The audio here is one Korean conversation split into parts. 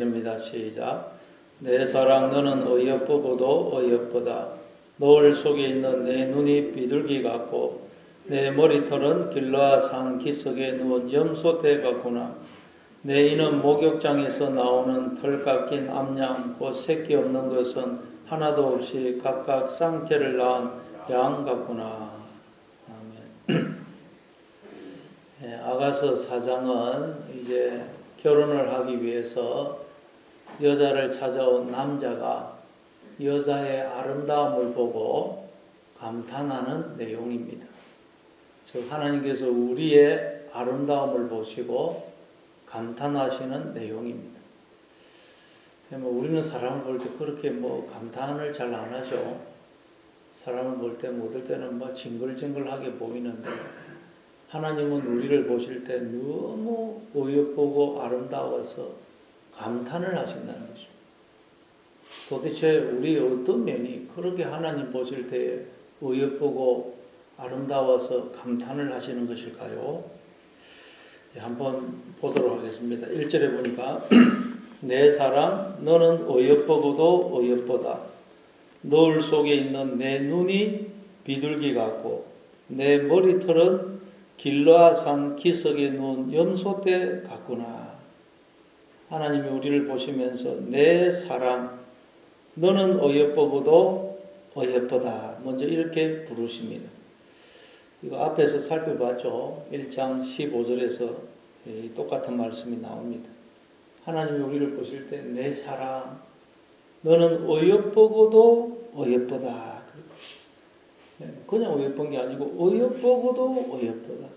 입니다. 시작. 내 사랑 너는 어여쁘고도 어여쁘다. 노을 속에 있는 내 눈이 비둘기 같고 내 머리털은 길라산 기슭에 누운 염소떼 같구나. 내 이는 목욕장에서 나오는 털 깎인 암양 곧 새끼 없는 것은 하나도 없이 각각 쌍태를 낳은 양 같구나. 아멘. 네, 아가서 4장은 이제 결혼을 하기 위해서 여자를 찾아온 남자가 여자의 아름다움을 보고 감탄하는 내용입니다. 즉 하나님께서 우리의 아름다움을 보시고 감탄하시는 내용입니다. 우리는 사람을 볼 때 그렇게 감탄을 잘 안 하죠. 사람을 볼 때 어떨 때는 징글징글하게 보이는데 하나님은 우리를 보실 때 너무 어여쁘고 아름다워서 감탄을 하신다는 것입니다. 도대체 우리 어떤 면이 그렇게 하나님 보실 때 어여쁘고 아름다워서 감탄을 하시는 것일까요? 한번 보도록 하겠습니다. 1절에 보니까 내 사랑 너는 어여쁘고도 어여쁘다. 노을 속에 있는 내 눈이 비둘기 같고 내 머리털은 길라산 기슭에 누운 염소떼 같구나. 하나님이 우리를 보시면서 내 사랑 너는 어여쁘고도 어여쁘다. 먼저 이렇게 부르십니다. 이거 앞에서 살펴봤죠. 1장 15절에서 똑같은 말씀이 나옵니다. 하나님이 우리를 보실 때 내 사랑 너는 어여쁘고도 어여쁘다. 그냥 어여쁜 게 아니고 어여쁘고도 어여쁘다.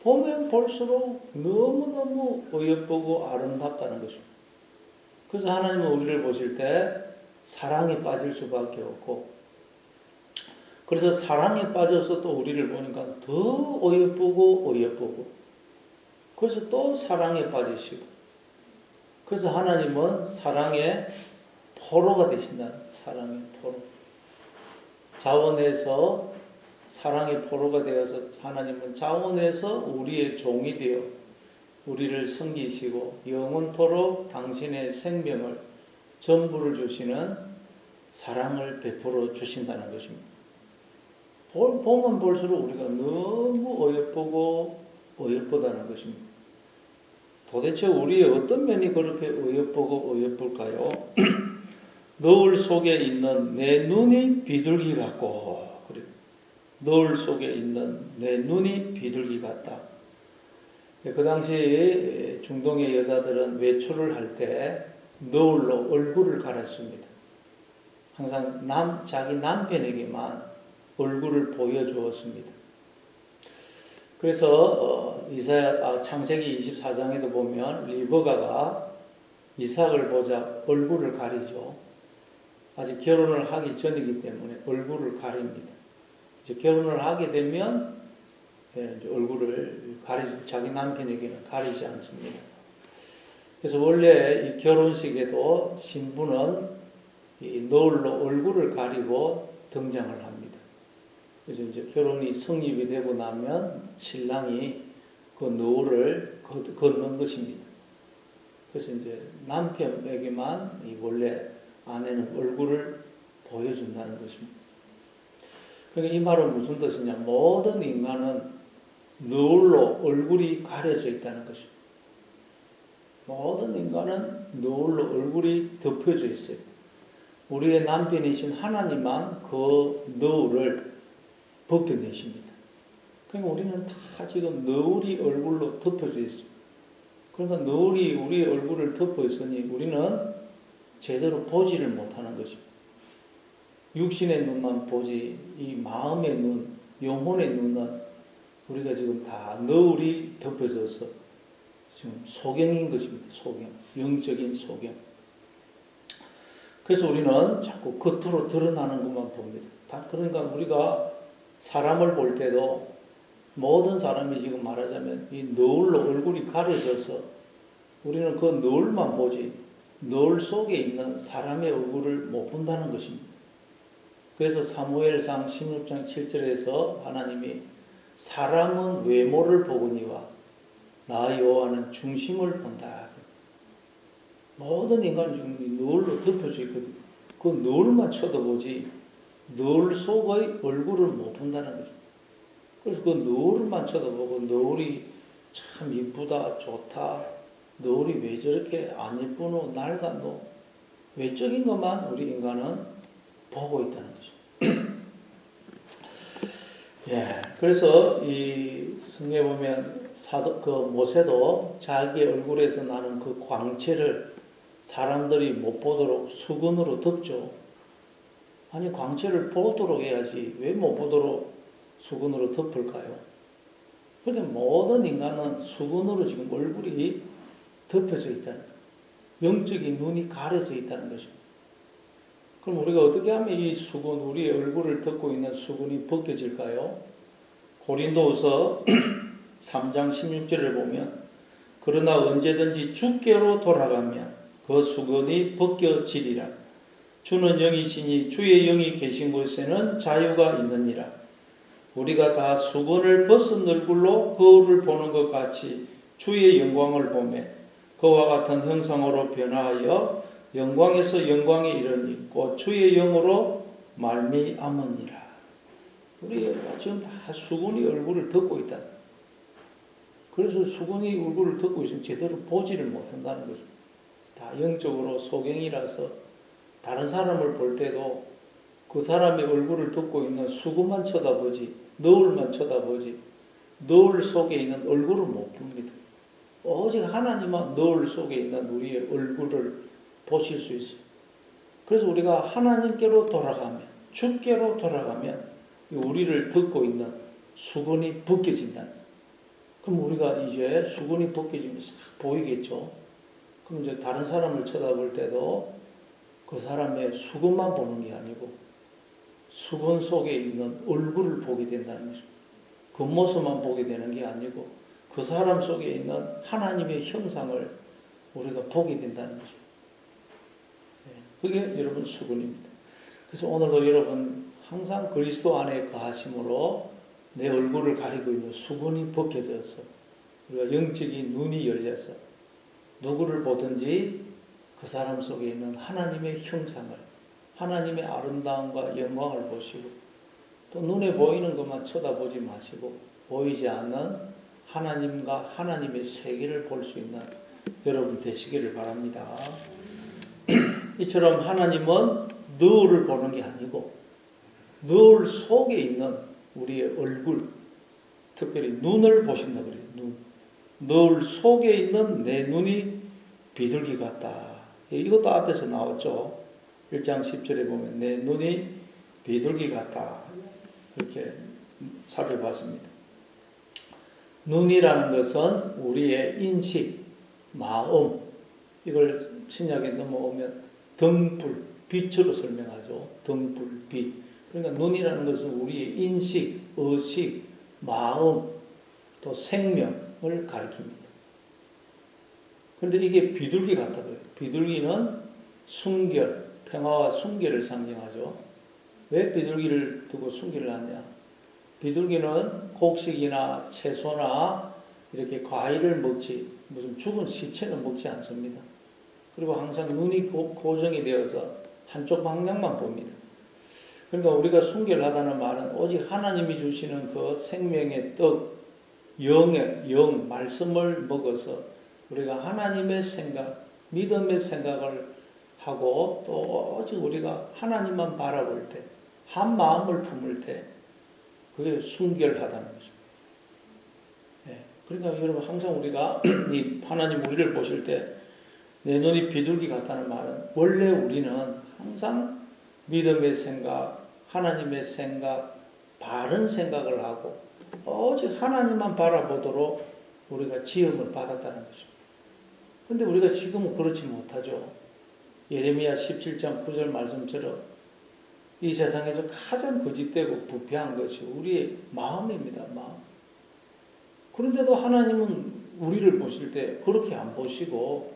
보면 볼수록 너무너무 어여쁘고 아름답다는 것입니다. 그래서 하나님은 우리를 보실 때 사랑에 빠질 수밖에 없고, 그래서 사랑에 빠져서 또 우리를 보니까 더 어여쁘고 어여쁘고, 그래서 또 사랑에 빠지시고, 그래서 하나님은 사랑의 포로가 되신다는 거예요. 사랑의 포로. 자원에서 사랑의 포로가 되어서 하나님은 자원에서 우리의 종이 되어 우리를 섬기시고 영원토록 당신의 생명을 전부를 주시는 사랑을 베풀어 주신다는 것입니다. 보면 볼수록 우리가 너무 어여쁘고 어여쁘다는 것입니다. 도대체 우리의 어떤 면이 그렇게 어여쁘고 어여쁠까요? 노을 속에 있는 내 눈이 비둘기 같고, 노을 속에 있는 내 눈이 비둘기 같다. 그 당시 중동의 여자들은 외출을 할 때 노을로 얼굴을 가렸습니다. 항상 자기 남편에게만 얼굴을 보여주었습니다. 그래서 창세기 24장에도 보면 리브가가 이삭을 보자 얼굴을 가리죠. 아직 결혼을 하기 전이기 때문에 얼굴을 가립니다. 이제 결혼을 하게 되면 얼굴을 자기 남편에게는 가리지 않습니다. 그래서 원래 이 결혼식에도 신부는 이 노을로 얼굴을 가리고 등장을 합니다. 그래서 이제 결혼이 성립이 되고 나면 신랑이 그 노을을 걷는 것입니다. 그래서 이제 남편에게만 원래 아내는 얼굴을 보여준다는 것입니다. 그러니까 이 말은 무슨 뜻이냐? 모든 인간은 노을로 얼굴이 가려져 있다는 것입니다. 모든 인간은 노을로 얼굴이 덮여져 있어요. 우리의 남편이신 하나님만 그 노을을 벗겨내십니다. 그러니까 우리는 다 지금 노을이 얼굴로 덮여져 있습니다. 그러니까 노을이 우리의 얼굴을 덮어 있으니 우리는 제대로 보지를 못하는 것입니다. 육신의 눈만 보지 이 마음의 눈, 영혼의 눈은 우리가 지금 다 노을이 덮여져서 지금 소경인 것입니다. 소경, 영적인 소경. 그래서 우리는 자꾸 겉으로 드러나는 것만 봅니다. 그러니까 우리가 사람을 볼 때도 모든 사람이 지금 말하자면 이 노을로 얼굴이 가려져서 우리는 그 노을만 보지 노을 속에 있는 사람의 얼굴을 못 본다는 것입니다. 그래서 사무엘상 16장 7절에서 하나님이 사람은 외모를 보거니와 나 여호와는 중심을 본다. 모든 인간은 지금 너울로 덮여져 있거든요. 그 너울만 쳐다보지 너울 속의 얼굴을 못 본다는 거죠. 그래서 그 너울만 쳐다보고 너울이 참 이쁘다, 좋다, 너울이 왜 저렇게 안 예쁘노, 낡았노, 외적인 것만 우리 인간은 보고 있다는 거죠. 예, 그래서 이 성경에 보면 그 모세도 자기 얼굴에서 나는 그 광채를 사람들이 못 보도록 수건으로 덮죠. 아니, 광채를 보도록 해야지 왜 못 보도록 수건으로 덮을까요? 그런데 모든 인간은 수건으로 지금 얼굴이 덮여져 있다는 거예요. 영적인 눈이 가려져 있다는 것입니다. 그럼 우리가 어떻게 하면 이 수건, 우리의 얼굴을 덮고 있는 수건이 벗겨질까요? 고린도후서 3장 16절을 보면 그러나 언제든지 주께로 돌아가면 그 수건이 벗겨지리라. 주는 영이시니 주의 영이 계신 곳에는 자유가 있느니라. 우리가 다 수건을 벗은 얼굴로 거울을 보는 것 같이 주의 영광을 보매 그와 같은 형상으로 변화하여 영광에서 영광에 이르니 곧 주의 영으로 말미암으니라. 우리 지금 다 수건이 얼굴을 덮고 있다. 그래서 수건이 얼굴을 덮고 있으면 제대로 보지를 못한다는 거죠. 다 영적으로 소경이라서 다른 사람을 볼 때도 그 사람의 얼굴을 덮고 있는 수건만 쳐다보지, 너울만 쳐다보지, 너울 속에 있는 얼굴을 못 봅니다. 오직 하나님만 너울 속에 있는 우리의 얼굴을 보실 수 있어요. 그래서 우리가 하나님께로 돌아가면, 주께로 돌아가면 우리를 덮고 있는 수건이 벗겨진다. 그럼 우리가 이제 수건이 벗겨지면 싹 보이겠죠. 그럼 이제 다른 사람을 쳐다볼 때도 그 사람의 수건만 보는 게 아니고 수건 속에 있는 얼굴을 보게 된다는 거죠. 겉모습만 보게 되는 게 아니고 그 사람 속에 있는 하나님의 형상을 우리가 보게 된다는 거죠. 그게 여러분 수건입니다. 그래서 오늘도 여러분 항상 그리스도 안에 거하심으로 내 얼굴을 가리고 있는 수건이 벗겨져서 우리가 영적인 눈이 열려서 누구를 보든지 그 사람 속에 있는 하나님의 형상을, 하나님의 아름다움과 영광을 보시고 또 눈에 보이는 것만 쳐다보지 마시고 보이지 않는 하나님과 하나님의 세계를 볼 수 있는 여러분 되시기를 바랍니다. 이처럼 하나님은 너울을 보는 게 아니고 너울 속에 있는 우리의 얼굴, 특별히 눈을 보신다 그래요. 눈. 너울 속에 있는 내 눈이 비둘기 같다. 이것도 앞에서 나왔죠. 1장 10절에 보면 내 눈이 비둘기 같다. 이렇게 살펴봤습니다. 눈이라는 것은 우리의 인식, 마음, 이걸 신약에 넘어오면 등불, 빛으로 설명하죠. 등불, 빛. 그러니까 눈이라는 것은 우리의 인식, 의식, 마음, 또 생명을 가리킵니다. 그런데 이게 비둘기 같다고요. 비둘기는 순결, 평화와 순결을 상징하죠. 왜 비둘기를 두고 순결을 하냐? 비둘기는 곡식이나 채소나 이렇게 과일을 먹지 무슨 죽은 시체는 먹지 않습니다. 그리고 항상 눈이 고정이 되어서 한쪽 방향만 봅니다. 그러니까 우리가 순결하다는 말은 오직 하나님이 주시는 그 생명의 떡, 영의 영, 말씀을 먹어서 우리가 하나님의 생각, 믿음의 생각을 하고 또 오직 우리가 하나님만 바라볼 때, 한 마음을 품을 때 그게 순결하다는 거죠. 예. 그러니까 여러분 항상 우리가 이 하나님 우리를 보실 때 내 눈이 비둘기 같다는 말은 원래 우리는 항상 믿음의 생각, 하나님의 생각, 바른 생각을 하고 오직 하나님만 바라보도록 우리가 지음을 받았다는 거죠. 근데 우리가 지금은 그렇지 못하죠. 예레미야 17장 9절 말씀처럼 이 세상에서 가장 거짓되고 부패한 것이 우리의 마음입니다. 마음. 그런데도 하나님은 우리를 보실 때 그렇게 안 보시고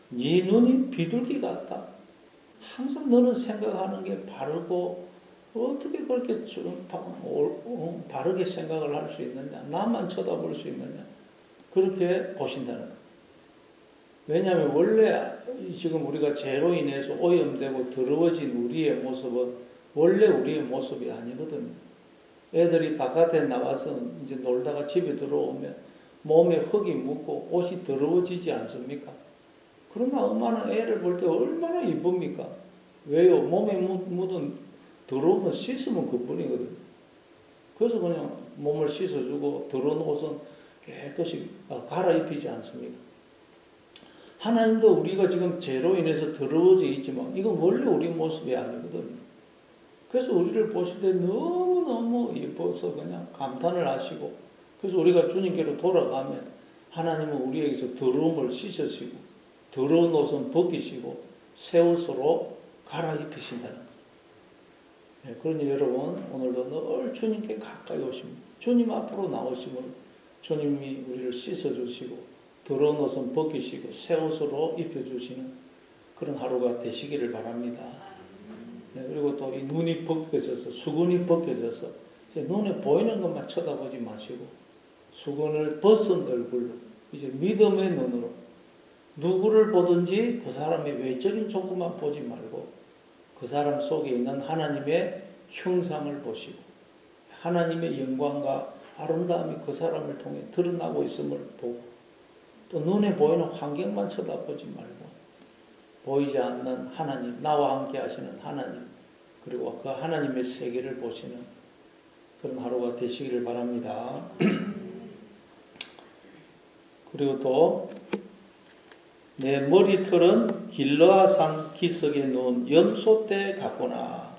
네 눈이 비둘기 같다. 항상 너는 생각하는 게 바르고 어떻게 그렇게 바르게 생각을 할 수 있느냐. 나만 쳐다볼 수 있느냐. 그렇게 보신다는 거예요. 왜냐하면 원래 지금 우리가 죄로 인해서 오염되고 더러워진 우리의 모습은 원래 우리의 모습이 아니거든요. 애들이 바깥에 나와서 이제 놀다가 집에 들어오면 몸에 흙이 묻고 옷이 더러워지지 않습니까? 그러나 엄마는 애를 볼 때 얼마나 이쁩니까? 왜요? 몸에 묻은 더러우면 씻으면 그뿐이거든요. 그래서 그냥 몸을 씻어주고 더러운 옷은 깨끗이 갈아입히지 않습니까? 하나님도 우리가 지금 죄로 인해서 더러워져 있지만 이건 원래 우리 모습이 아니거든요. 그래서 우리를 보실 때 너무너무 예뻐서 그냥 감탄을 하시고, 그래서 우리가 주님께로 돌아가면 하나님은 우리에게서 더러움을 씻으시고 더러운 옷은 벗기시고 새 옷으로 갈아입히신다는 거예요. 네, 그러니 여러분 오늘도 늘 주님께 가까이 오시면 주님 앞으로 나오시면 주님이 우리를 씻어주시고 더러운 옷은 벗기시고 새 옷으로 입혀주시는 그런 하루가 되시기를 바랍니다. 네, 그리고 또 이 눈이 벗겨져서 수건이 벗겨져서 이제 눈에 보이는 것만 쳐다보지 마시고 수건을 벗은 얼굴로 이제 믿음의 눈으로 누구를 보든지 그 사람의 외적인 조건만 보지 말고 그 사람 속에 있는 하나님의 형상을 보시고 하나님의 영광과 아름다움이 그 사람을 통해 드러나고 있음을 보고 또 눈에 보이는 환경만 쳐다보지 말고 보이지 않는 하나님, 나와 함께 하시는 하나님, 그리고 그 하나님의 세계를 보시는 그런 하루가 되시기를 바랍니다. 그리고 또 내 머리털은 길르앗산 기슭에 누운 염소떼 같구나.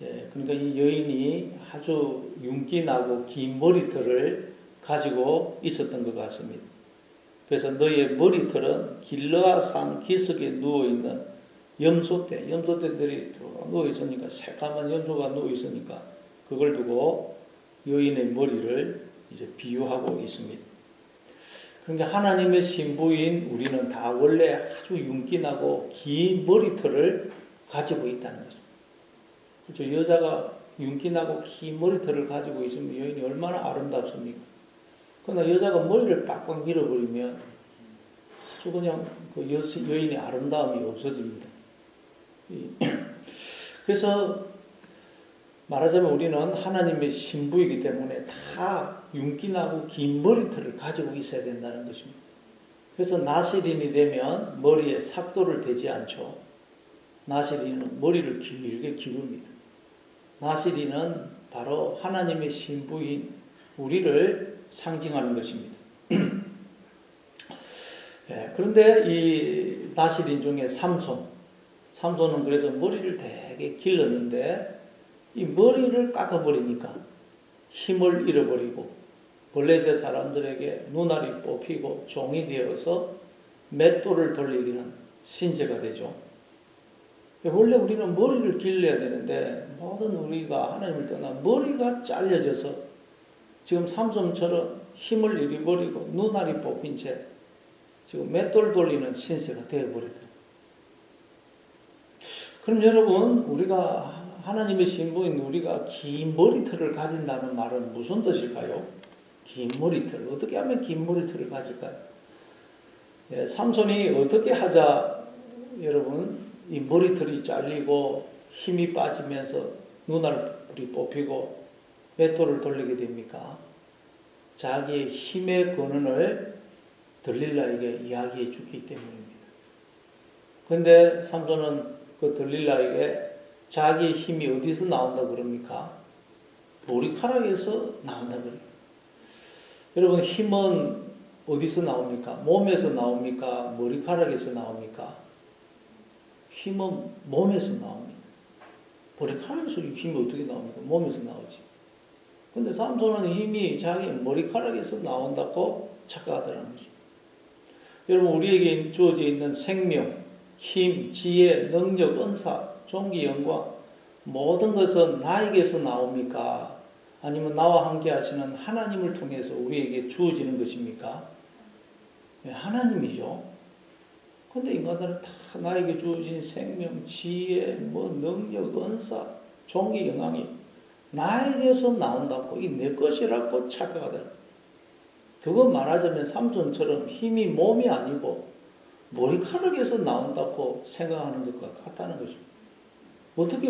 예, 그러니까 이 여인이 아주 윤기나고 긴 머리털을 가지고 있었던 것 같습니다. 그래서 너의 머리털은 길르앗산 기슭에 누워있는 염소떼, 염소떼들이 누워있으니까 새까만 염소가 누워있으니까 그걸 두고 여인의 머리를 이제 비유하고 있습니다. 그러니까 하나님의 신부인 우리는 다 원래 아주 윤기나고 긴 머리털을 가지고 있다는 거죠. 그렇죠? 여자가 윤기나고 긴 머리털을 가지고 있으면 여인이 얼마나 아름답습니까? 그러나 여자가 머리를 빡빡 밀어버리면 아주 그냥 그 여인의 아름다움이 없어집니다. 그래서 말하자면 우리는 하나님의 신부이기 때문에 다 윤기나고 긴 머리털을 가지고 있어야 된다는 것입니다. 그래서 나시린이 되면 머리에 삭도를 대지 않죠. 나시린은 머리를 길게 기릅니다. 나시린은 바로 하나님의 신부인 우리를 상징하는 것입니다. 예, 그런데 이 나시린 중에 삼손은 그래서 머리를 되게 길렀는데 이 머리를 깎아버리니까 힘을 잃어버리고 블레셋 사람들에게 눈알이 뽑히고 종이 되어서 맷돌을 돌리기는 신세가 되죠. 원래 우리는 머리를 길러야 되는데 모든 우리가 하나님을 떠나 머리가 잘려져서 지금 삼손처럼 힘을 잃어버리고 눈알이 뽑힌 채 지금 맷돌 돌리는 신세가 되어버리더라고요. 그럼 여러분 우리가 하나님의 신부인 우리가 긴 머리털을 가진다는 말은 무슨 뜻일까요? 긴 머리털. 어떻게 하면 긴 머리털을 가질까요? 예, 삼손이 어떻게 하자 여러분 이 머리털이 잘리고 힘이 빠지면서 눈알이 뽑히고 맷돌을 돌리게 됩니까? 자기의 힘의 근원을 들릴라에게 이야기해 주기 때문입니다. 그런데 삼손은 그 들릴라에게 자기의 힘이 어디서 나온다고 그럽니까? 머리카락에서 나온다고 그래요. 여러분 힘은 어디서 나옵니까? 몸에서 나옵니까? 머리카락에서 나옵니까? 힘은 몸에서 나옵니다. 머리카락에서 힘이 어떻게 나옵니까? 몸에서 나오지. 근데 삼손은 힘이 자기 머리카락에서 나온다고 착각하더라는 거죠. 여러분 우리에게 주어져 있는 생명, 힘, 지혜, 능력, 은사, 존귀, 영광 모든 것은 나에게서 나옵니까? 아니면 나와 함께 하시는 하나님을 통해서 우리에게 주어지는 것입니까? 네, 하나님이죠. 근데 인간들은 다 나에게 주어진 생명, 지혜, 능력, 은사, 존귀, 영광이 나에게서 나온다고 이 내 것이라고 착각하더라고요. 그거 말하자면 삼손처럼 힘이 몸이 아니고 머리카락에서 나온다고 생각하는 것과 같다는 거죠. 어떻게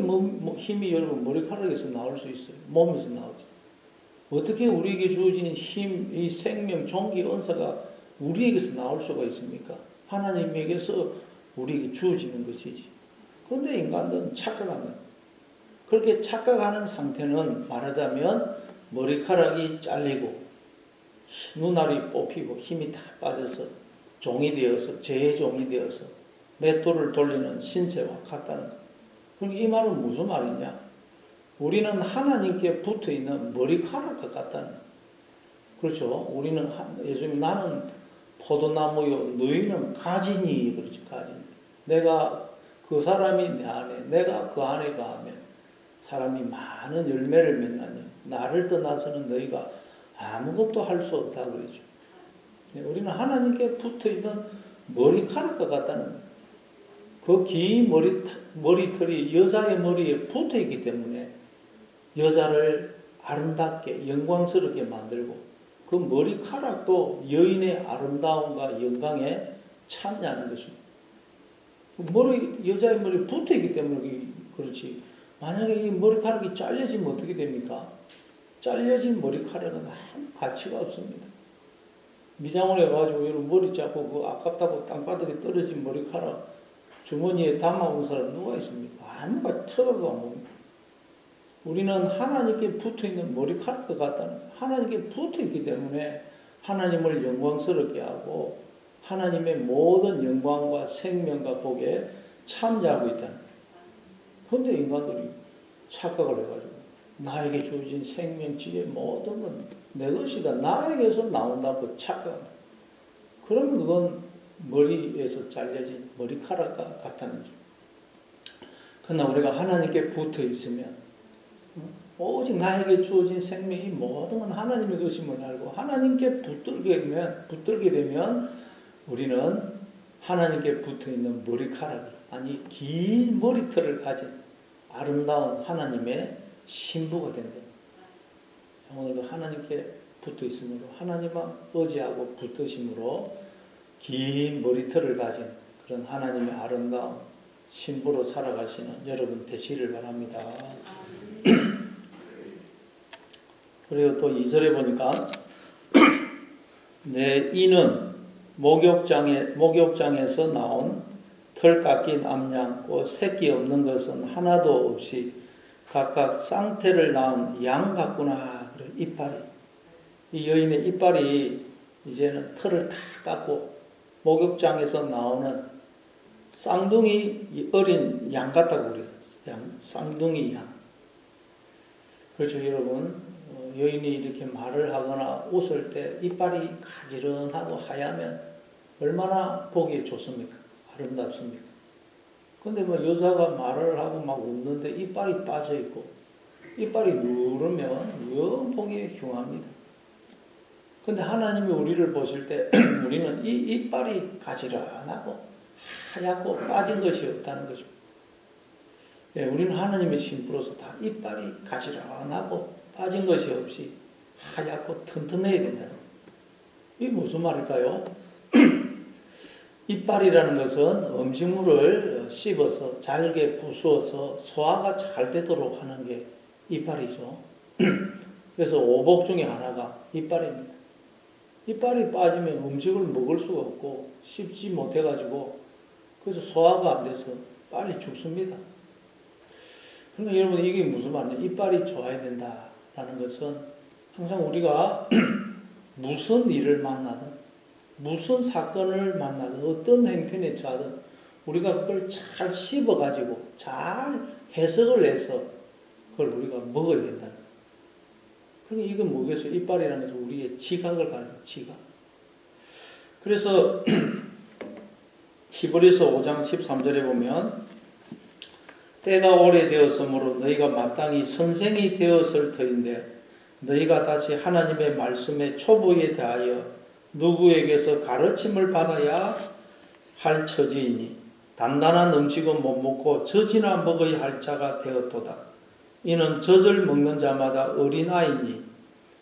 힘이 여러분 머리카락에서 나올 수 있어요? 몸에서 나오죠. 어떻게 우리에게 주어진 힘, 이 생명, 종기, 은사가 우리에게서 나올 수가 있습니까? 하나님에게서 우리에게 주어지는 것이지. 그런데 인간은 착각한다. 그렇게 착각하는 상태는 말하자면 머리카락이 잘리고 눈알이 뽑히고 힘이 다 빠져서 종이 되어서 재종이 되어서 맷돌을 돌리는 신세와 같다는 것. 그러니까 이 말은 무슨 말이냐? 우리는 하나님께 붙어있는 머리카락과 같다는 것. 그렇죠? 우리는 예수님 나는 포도나무요 너희는 가지니 그렇지 가지니. 내가 그 사람이 내 안에 내가 그 안에 가하면 사람이 많은 열매를 맺나니 나를 떠나서는 너희가 아무것도 할 수 없다 그러죠. 우리는 하나님께 붙어있는 머리카락과 같다는 거예요. 그 긴 머리털이 여자의 머리에 붙어있기 때문에 여자를 아름답게 영광스럽게 만들고 그 머리카락도 여인의 아름다움과 영광에 참여하는 것입니다. 여자의 머리에 붙어있기 때문에 그렇지. 만약에 이 머리카락이 잘려지면 어떻게 됩니까? 잘려진 머리카락은 아무 가치가 없습니다. 미장원에 가가지고 여러분 머리 잡고 그 아깝다고 땅바닥에 떨어진 머리카락 주머니에 담아온 사람 누가 있습니까? 아무가 쳐다도 안 봅니다. 우리는 하나님께 붙어있는 머리카락과 같다는 거예요. 하나님께 붙어있기 때문에 하나님을 영광스럽게 하고 하나님의 모든 영광과 생명과 복에 참여하고 있다는 거예요. 그런데 인간들이 착각을 해가지고 나에게 주어진 생명, 지혜 모든 건 내 것이다. 나에게서 나온다고 착각한다. 그러면 그건 머리에서 잘려진 머리카락과 같다는 거죠. 그러나 우리가 하나님께 붙어 있으면 오직 나에게 주어진 생명이 모든 건 하나님의 것임을 알고 하나님께 붙들게 되면 우리는 하나님께 붙어있는 머리카락이 아니 긴 머리털을 가진 아름다운 하나님의 신부가 된다. 오늘도 하나님께 붙어있으므로 하나님만 의지하고 붙드심으로 긴 머리털을 가진 그런 하나님의 아름다운 신부로 살아가시는 여러분 되시기를 바랍니다. 그리고 또 2절에 보니까 내 이는 목욕장에서 나온 털 깎인 암양 곧 새끼 없는 것은 하나도 없이 각각 쌍태를 낳은 양 같구나. 그래, 이빨이 이 여인의 이빨이 이제는 털을 다 깎고 목욕장에서 나오는 쌍둥이 어린 양 같다고 그래요. 쌍둥이 양. 그렇죠, 여러분. 여인이 이렇게 말을 하거나 웃을 때 이빨이 가지런하고 하얗면 얼마나 보기에 좋습니까? 아름답습니까? 근데 뭐 여자가 말을 하고 막 웃는데 이빨이 빠져 있고 이빨이 누르면 영 보기에 흉합니다. 근데 하나님이 우리를 보실 때 우리는 이 이빨이 가지런하고 하얗고 빠진 것이 없다는 거죠. 예, 우리는 하나님의 신부로서 다 이빨이 가지런하고 빠진 것이 없이 하얗고 튼튼해야 된다는 거예요. 이게 무슨 말일까요? 이빨이라는 것은 음식물을 씹어서 잘게 부수어서 소화가 잘 되도록 하는 게 이빨이죠. 그래서 오복 중에 하나가 이빨입니다. 이빨이 빠지면 음식을 먹을 수가 없고 씹지 못해가지고 그래서 소화가 안 돼서 빨리 죽습니다. 그러니까 여러분 이게 무슨 말이냐? 이빨이 좋아야 된다라는 것은 항상 우리가 무슨 일을 만나든 무슨 사건을 만나든 어떤 행편에 처하든 우리가 그걸 잘 씹어가지고 잘 해석을 해서 그걸 우리가 먹어야 된다. 그러니까 이건 뭐겠어요? 이빨이라는 것은 우리의 지각을 가리는 지각. 그래서 히브리서 5장 13절에 보면 때가 오래되었으므로 너희가 마땅히 선생이 되었을 터인데 너희가 다시 하나님의 말씀의 초보에 대하여 누구에게서 가르침을 받아야 할 처지이니 단단한 음식은 못 먹고 젖이나 먹어야 할 자가 되었도다. 이는 젖을 먹는 자마다 어린아이니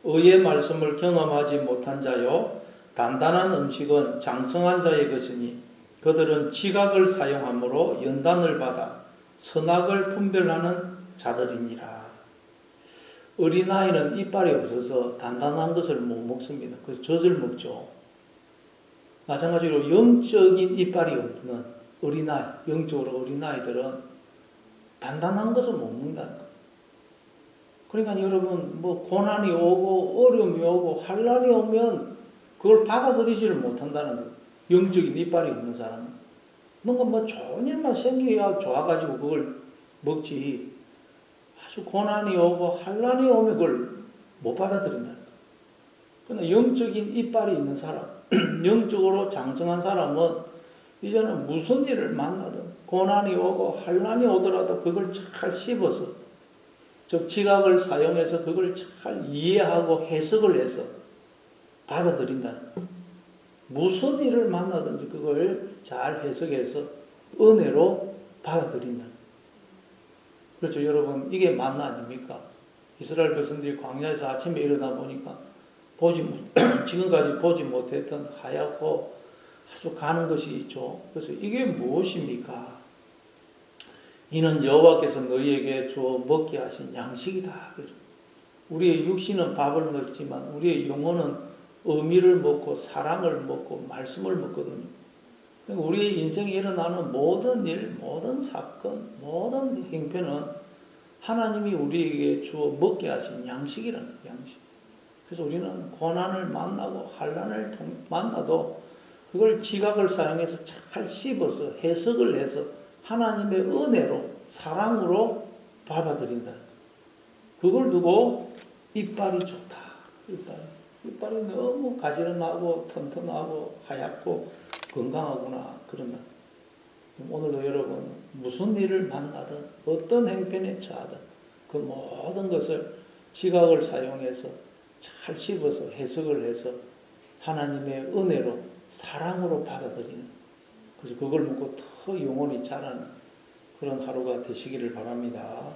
의의 말씀을 경험하지 못한 자요 단단한 음식은 장성한 자의 것이니 그들은 지각을 사용함으로 연단을 받아 선악을 분별하는 자들이니라. 어린아이는 이빨이 없어서 단단한 것을 못 먹습니다. 그래서 젖을 먹죠. 마찬가지로 영적인 이빨이 없는 어린아이, 영적으로 어린아이들은 단단한 것을 못 먹는다는 거예요. 그러니까 여러분, 뭐 고난이 오고 어려움이 오고 환난이 오면 그걸 받아들이지를 못한다는 거예요. 영적인 이빨이 없는 사람은. 뭔가 뭐 좋은 일만 생겨야 좋아가지고 그걸 먹지. 아주 고난이 오고 환난이 오면 그걸 못 받아들인다는 거예요. 그러나 영적인 이빨이 있는 사람, 영적으로 장성한 사람은 이제는 무슨 일을 만나든 고난이 오고 환난이 오더라도 그걸 잘 씹어서, 즉 지각을 사용해서 그걸 잘 이해하고 해석을 해서 받아들인다는 거예요. 무슨 일을 만나든지 그걸 잘 해석해서 은혜로 받아들인다. 그렇죠, 여러분. 이게 만나 아닙니까? 이스라엘 백성들이 광야에서 아침에 일어나 보니까 지금까지 보지 못했던 하얗고 아주 가는 것이 있죠. 그래서 이게 무엇입니까? 이는 여호와께서 너희에게 주어 먹게 하신 양식이다. 그렇죠? 우리의 육신은 밥을 먹지만 우리의 영혼은 의미를 먹고 사랑을 먹고 말씀을 먹거든요. 우리 인생에 일어나는 모든 일, 모든 사건, 모든 행편은 하나님이 우리에게 주어 먹게 하신 양식이라는 양식. 그래서 우리는 고난을 만나고 환난을 만나도 그걸 지각을 사용해서 잘 씹어서 해석을 해서 하나님의 은혜로 사랑으로 받아들인다. 그걸 두고 이빨이 좋다. 이빨이 너무 가지런하고 튼튼하고 하얗고 건강하구나 그런다. 오늘도 여러분 무슨 일을 만나든 어떤 행편에 처하든 그 모든 것을 지각을 사용해서 잘 씹어서 해석을 해서 하나님의 은혜로 사랑으로 받아들이는, 그래서 그걸 먹고 더 영혼이 자라는 그런 하루가 되시기를 바랍니다.